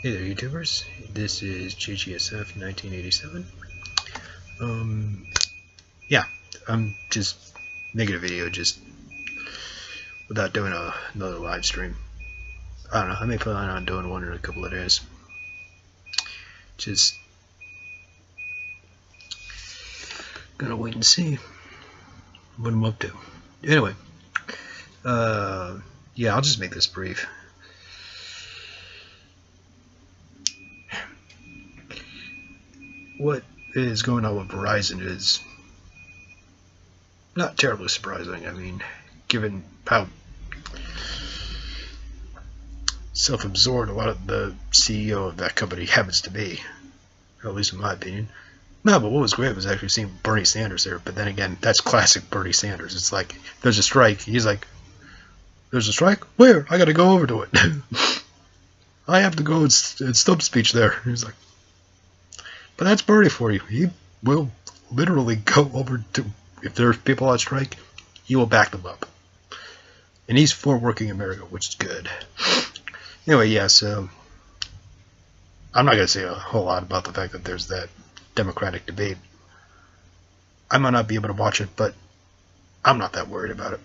Hey there, YouTubers. This is Jgsf1987. Yeah, I'm just making a video just without doing another live stream. I don't know. I may plan on doing one in a couple of days. Just gonna wait and see what I'm up to. Anyway, yeah, I'll just make this brief. What is going on with Verizon is not terribly surprising. I mean, given how self-absorbed a lot of the CEO of that company happens to be, at least in my opinion. No, but what was great was actually seeing Bernie Sanders there. But then again, that's classic Bernie Sanders. It's like, there's a strike. He's like, there's a strike? Where? I gotta go over to it. I have to go and stump speech there. He's like, but that's Bernie for you. He will literally go over to, if there's people on strike, he will back them up. And he's for working America, which is good. Anyway, yeah, so I'm not going to say a whole lot about the fact that there's that Democratic debate. I might not be able to watch it, but I'm not that worried about it.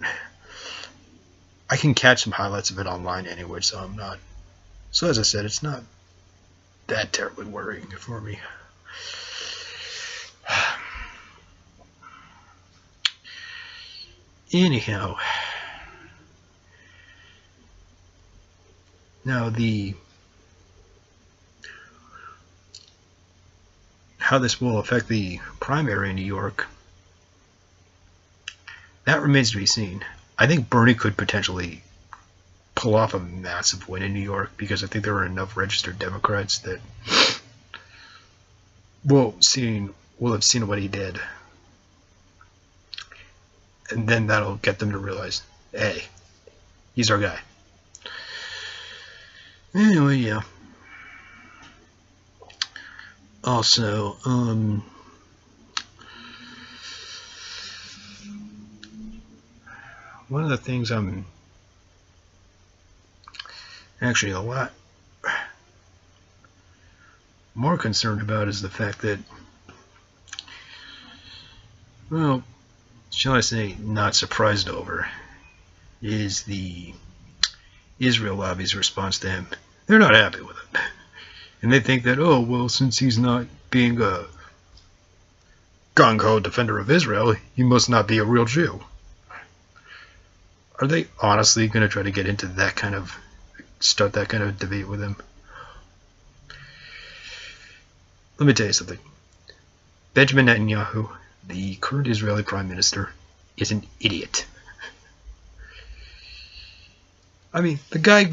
I can catch some highlights of it online anyway, so I'm not. So as I said, it's not that terribly worrying for me. Anyhow, now how this will affect the primary in New York, that remains to be seen. I think Bernie could potentially pull off a massive win in New York because I think there are enough registered Democrats that will have seen what he did. And then that'll get them to realize, hey, he's our guy. Anyway, yeah. Also, one of the things I'm actually a lot more concerned about is the fact that, well, shall I say, not surprised over, is the Israel lobby's response to him. They're not happy with it. And they think that, oh, well, since he's not being a gung-ho defender of Israel, he must not be a real Jew. Are they honestly going to try to get into that kind of, start that kind of debate with him? Let me tell you something. Benjamin Netanyahu, the current Israeli Prime Minister, is an idiot. I mean, the guy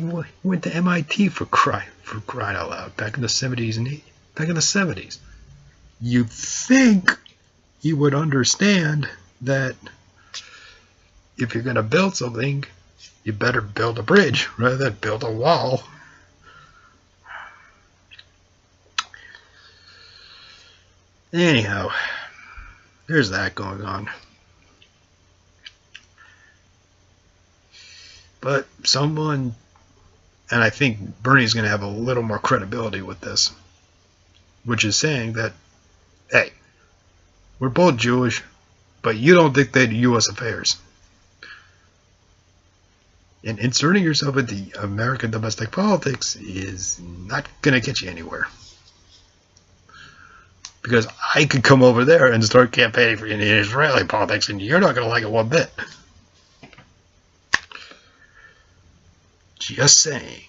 went to MIT for crying out loud back in the 70s and back in the 70s. You'd think he would understand that if you're going to build something, you better build a bridge rather than build a wall. Anyhow, there's that going on. But someone, and I think Bernie's going to have a little more credibility with this, which is saying that, hey, we're both Jewish, but you don't dictate U.S. affairs. And inserting yourself into American domestic politics is not going to get you anywhere. Because I could come over there and start campaigning for Israeli politics, and you're not going to like it one bit. Just saying.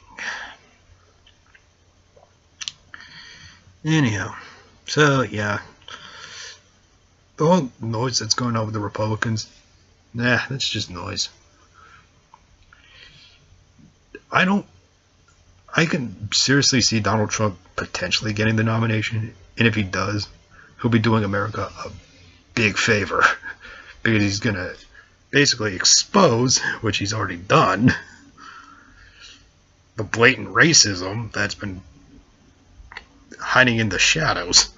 Anyhow, so yeah, the whole noise that's going on with the Republicans, nah, that's just noise. I can seriously see Donald Trump potentially getting the nomination, and if he does, he'll be doing America a big favor, because he's going to basically expose, which he's already done, the blatant racism that's been hiding in the shadows.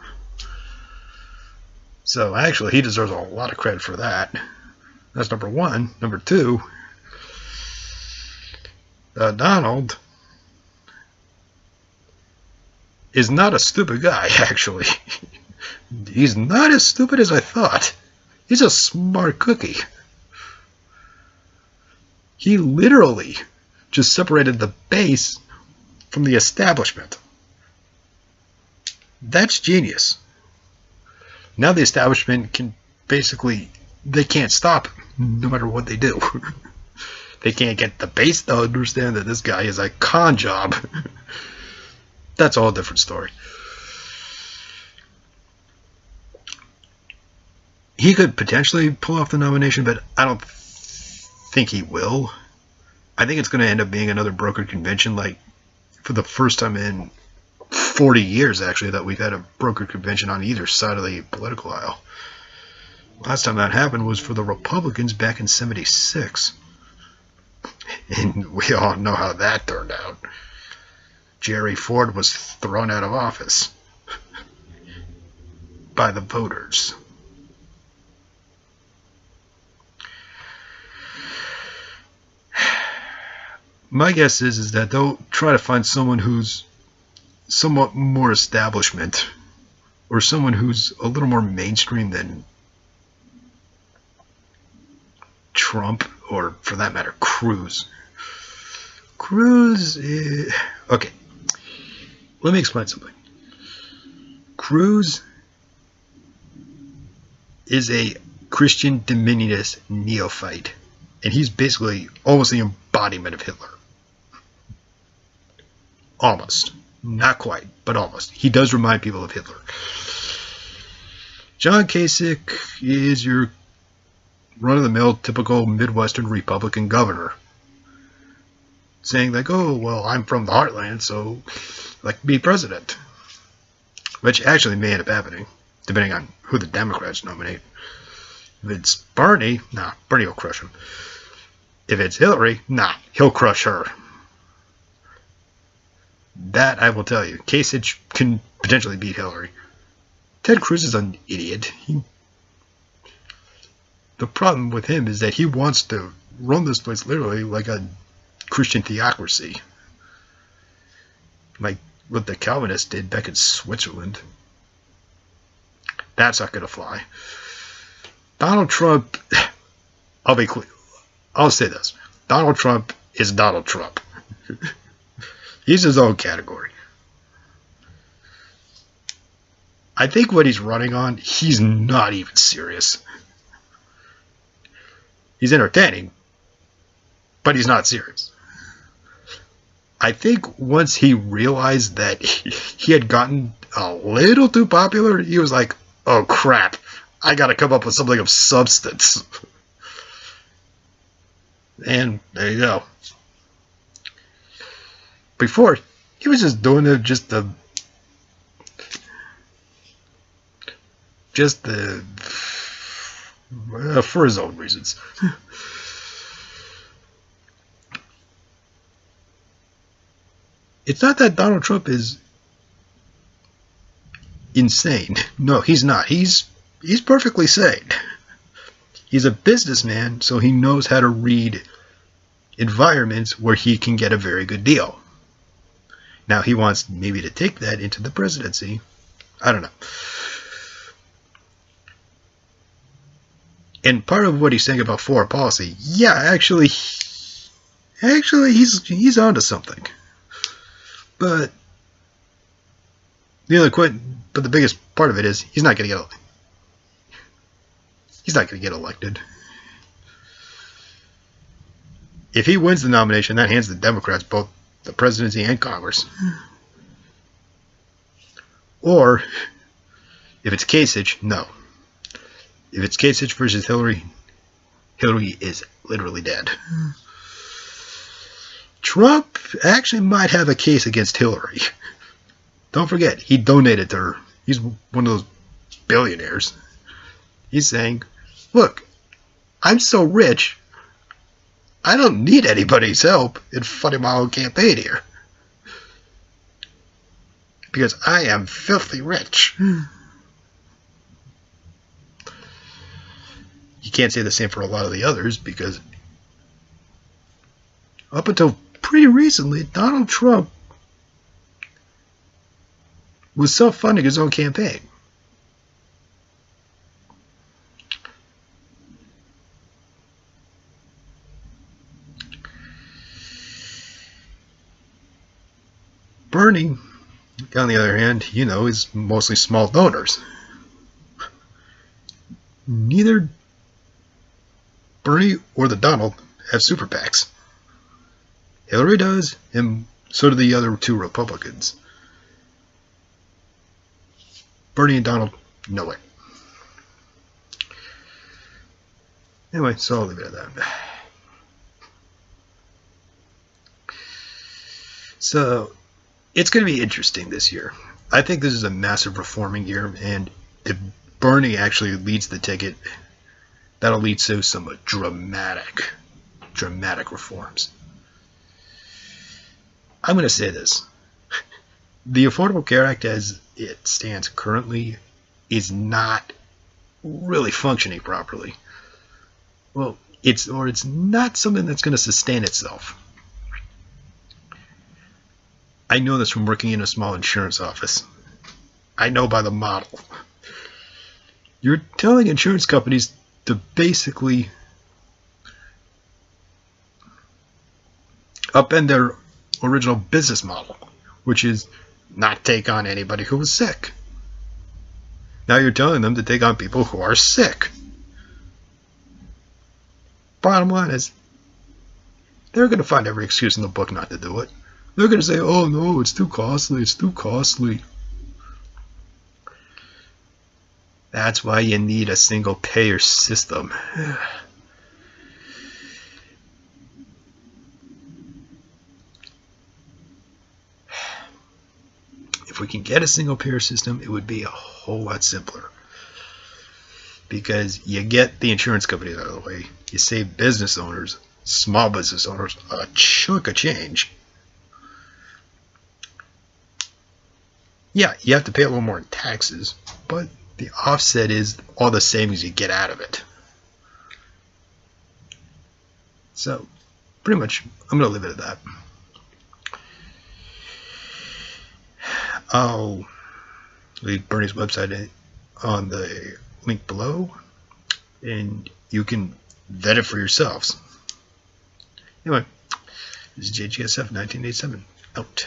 So actually, he deserves a lot of credit for that. That's number one. Number two, Donald is not a stupid guy, actually. He's not as stupid as I thought. He's a smart cookie. He literally just separated the base from the establishment. That's genius. Now the establishment can basically, they can't stop him, no matter what they do. They can't get the base to understand that this guy is a con job. That's all a different story. He could potentially pull off the nomination, but I don't think he will. I think it's going to end up being another brokered convention, like for the first time in 40 years, actually, that we've had a brokered convention on either side of the political aisle. Last time that happened was for the Republicans back in '76. And we all know how that turned out. Jerry Ford was thrown out of office by the voters. My guess is that they'll try to find someone who's somewhat more establishment, or someone who's a little more mainstream than Trump, or for that matter, Cruz. Okay, let me explain something. Cruz is a Christian dominionist neophyte, and he's basically almost the embodiment of Hitler. Almost. Not quite, but almost. He does remind people of Hitler. John Kasich is your run-of-the-mill, typical Midwestern Republican governor, saying like, oh, well, I'm from the heartland, so I'd like to be president. Which actually may end up happening, depending on who the Democrats nominate. If it's Bernie, nah, Bernie will crush him. If it's Hillary, nah, he'll crush her. That I will tell you. Kasich can potentially beat Hillary. Ted Cruz is an idiot. The problem with him is that he wants to run this place literally like a Christian theocracy. Like what the Calvinists did back in Switzerland. That's not going to fly. Donald Trump, I'll be clear. I'll say this. Donald Trump is Donald Trump. He's his own category. I think what he's running on, he's not even serious. He's entertaining, but he's not serious. I think once he realized that he had gotten a little too popular, he was like, oh crap, I gotta come up with something of substance. And there you go. Before, he was just doing it for his own reasons. It's not that Donald Trump is insane. No, he's not. He's perfectly sane. He's a businessman, so he knows how to read environments where he can get a very good deal. Now, he wants maybe to take that into the presidency. I don't know. And part of what he's saying about foreign policy, yeah, actually he's onto something. But the biggest part of it is he's not going to get elected. If he wins the nomination, that hands the Democrats both the presidency and Congress. Or, if it's Kasich, no. If it's Kasich versus Hillary, Hillary is literally dead. Trump actually might have a case against Hillary. Don't forget, he donated to her. He's one of those billionaires. He's saying, look, I'm so rich, I don't need anybody's help in funding my own campaign here. Because I am filthy rich. You can't say the same for a lot of the others, because up until pretty recently, Donald Trump was self-funding his own campaign. Bernie, on the other hand, is mostly small donors. Neither Bernie or the Donald have super PACs. Hillary does, and so do the other two Republicans. Bernie and Donald know it. Anyway, so I'll leave it at that. So, it's going to be interesting this year. I think this is a massive reforming year, and if Bernie actually leads the ticket, that'll lead to some dramatic reforms. I'm going to say this. The Affordable Care Act as it stands currently is not really functioning properly. Well, it's not something that's going to sustain itself. I know this from working in a small insurance office. I know by the model. You're telling insurance companies to basically upend their original business model, which is not take on anybody who was sick. Now you're telling them to take on people who are sick. Bottom line is, they're going to find every excuse in the book not to do it. They're going to say, oh no, it's too costly, it's too costly. That's why you need a single payer system. If we can get a single payer system, it would be a whole lot simpler. Because you get the insurance companies out of the way, you save business owners, small business owners, a chunk of change. Yeah, you have to pay a little more in taxes, but the offset is all the savings you get out of it. So, pretty much, I'm going to leave it at that. I'll leave Bernie's website on the link below, and you can vet it for yourselves. Anyway, this is Jgsf1987, out.